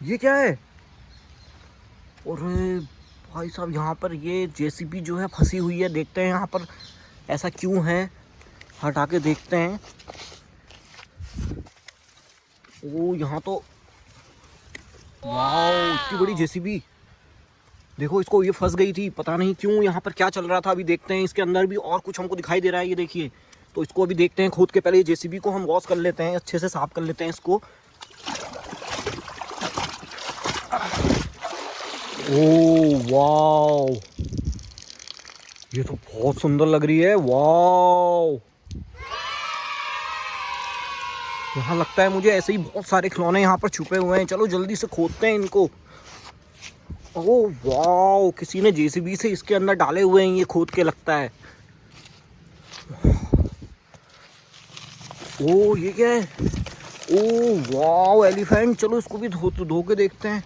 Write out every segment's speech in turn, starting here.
ये क्या है? अरे भाई साहब, यहाँ पर ये जेसीबी जो है फंसी हुई है। देखते हैं यहाँ पर ऐसा क्यों है, हटा के देखते हैं। ओ यहाँ तो वाह, इतनी बड़ी जेसीबी। देखो इसको, ये फंस गई थी, पता नहीं क्यों। यहाँ पर क्या चल रहा था, अभी देखते हैं। इसके अंदर भी और कुछ हमको दिखाई दे रहा है, ये देखिए। तो इसको अभी देखते हैं खोद के। पहले ये जेसीबी को हम वॉश कर लेते हैं, अच्छे से साफ कर लेते हैं इसको। ओ वाओ, ये तो बहुत सुंदर लग रही है। वाओ, यहाँ लगता है मुझे ऐसे ही बहुत सारे खिलौने यहाँ पर छुपे हुए हैं। चलो जल्दी से खोदते हैं इनको। ओह वाओ, किसी ने जेसीबी से इसके अंदर डाले हुए हैं ये खोद के, लगता है। ओह ये क्या है? Oh wow, elephant. चलो इसको भी धो के देखते हैं।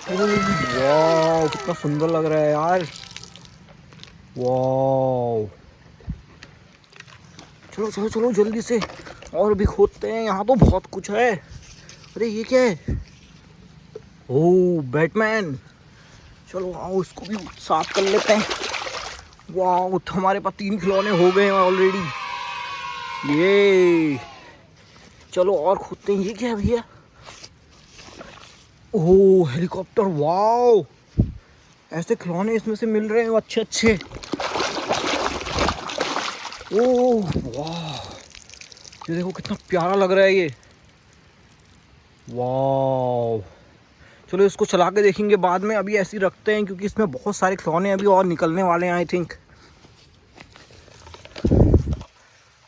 वाओ, कितना सुंदर लग रहा है यार। वाओ, चलो चलो चलो जल्दी से और भी खोदते हैं। यहाँ तो बहुत कुछ है। अरे ये क्या है? ओह बैटमैन। चलो आओ इसको भी साफ कर लेते हैं। वाह, तो हमारे पास 3 खिलौने हो गए हैं ऑलरेडी। ये चलो और खोदते हैं। ये क्या है भैया? ओह हेलीकॉप्टर। वाओ, ऐसे खिलौने इसमें से मिल रहे हैं अच्छे अच्छे। ओह वाह, ये देखो कितना प्यारा लग रहा है ये। वाओ, चलो इसको चला के देखेंगे बाद में। अभी ऐसे ही रखते हैं क्योंकि इसमें बहुत सारे खिलौने अभी और निकलने वाले हैं, I think.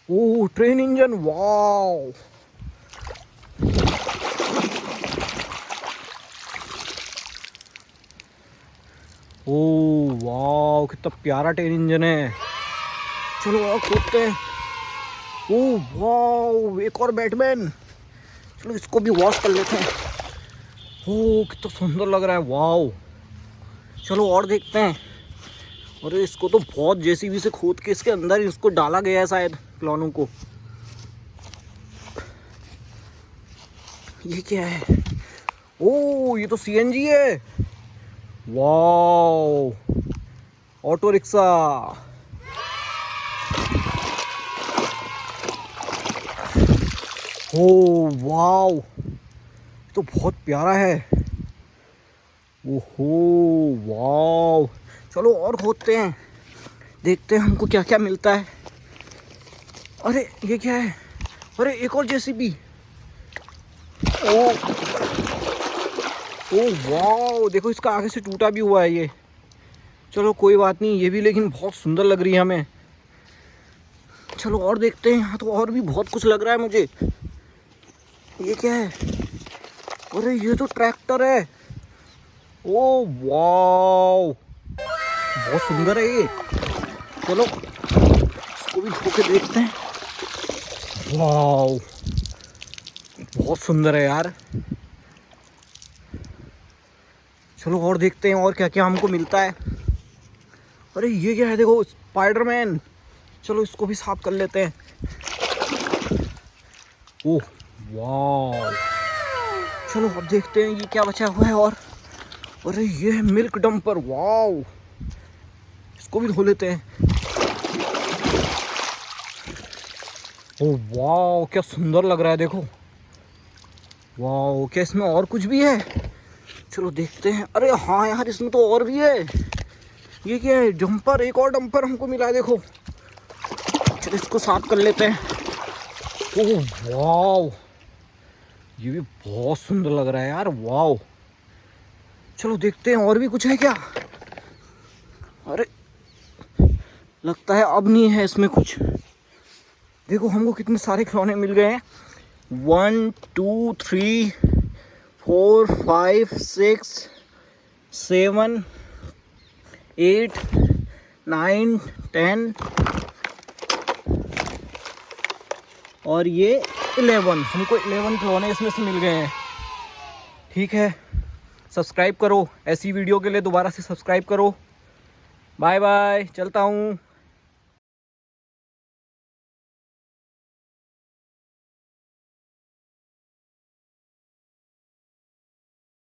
Oh train engine. Wow, oh wow, कितना प्यारा ट्रेन इंजन है। चलो और खोदते हैं। ओह वाओ, एक और बैटमैन। चलो इसको भी वॉश कर लेते हैं। ओह कितना सुंदर लग रहा है। वाओ, चलो और देखते हैं। अरे इसको तो बहुत जेसीबी से खोद के इसके अंदर इसको डाला गया है शायद, खिलौनों को। ये क्या है? ओह ये तो सीएनजी है। Wow, auto rickshaw. Oh wow, तो बहुत प्यारा है। ओहो वाओ, चलो और खोदते हैं, देखते हैं हमको क्या क्या मिलता है। अरे ये क्या है? अरे एक और जेसीबी। ओह ओह वाओ, देखो इसका आगे से टूटा भी हुआ है ये। चलो कोई बात नहीं, ये भी लेकिन बहुत सुंदर लग रही है हमें। चलो और देखते हैं। यहाँ तो और भी बहुत कुछ लग रहा है मुझे। ये क्या है? अरे ये तो ट्रैक्टर है। ओह वाओ, बहुत सुंदर है ये। चलो इसको भी धो के देखते हैं। वाओ, बहुत सुंदर है यार। चलो और देखते हैं और क्या क्या हमको मिलता है। अरे ये क्या है? देखो स्पाइडरमैन। चलो इसको भी साफ कर लेते हैं। ओह वाओ, चलो अब देखते हैं ये क्या बचा हुआ है और। अरे ये है मिल्क डंपर। वाओ, इसको भी धो लेते हैं। ओह वाओ, क्या सुंदर लग रहा है देखो। वाओ, क्या इसमें और कुछ भी है? चलो देखते हैं। अरे हाँ यार, इसमें तो और भी है। ये क्या है? डंपर। एक और डंपर हमको मिला है, देखो। चलो इसको साफ कर लेते हैं। ओह वाओ, ये भी बहुत सुंदर लग रहा है यार। वाओ, चलो देखते हैं और भी कुछ है क्या। अरे लगता है अब नहीं है इसमें कुछ। देखो हमको कितने सारे खिलौने मिल गए हैं। 1 2 3 4 5 6 7 8 9 10 और ये 11। हमको 11 खिलौने इसमें से मिल गए हैं। ठीक है, सब्सक्राइब करो ऐसी वीडियो के लिए, दोबारा से सब्सक्राइब करो। बाय बाय, चलता हूँ।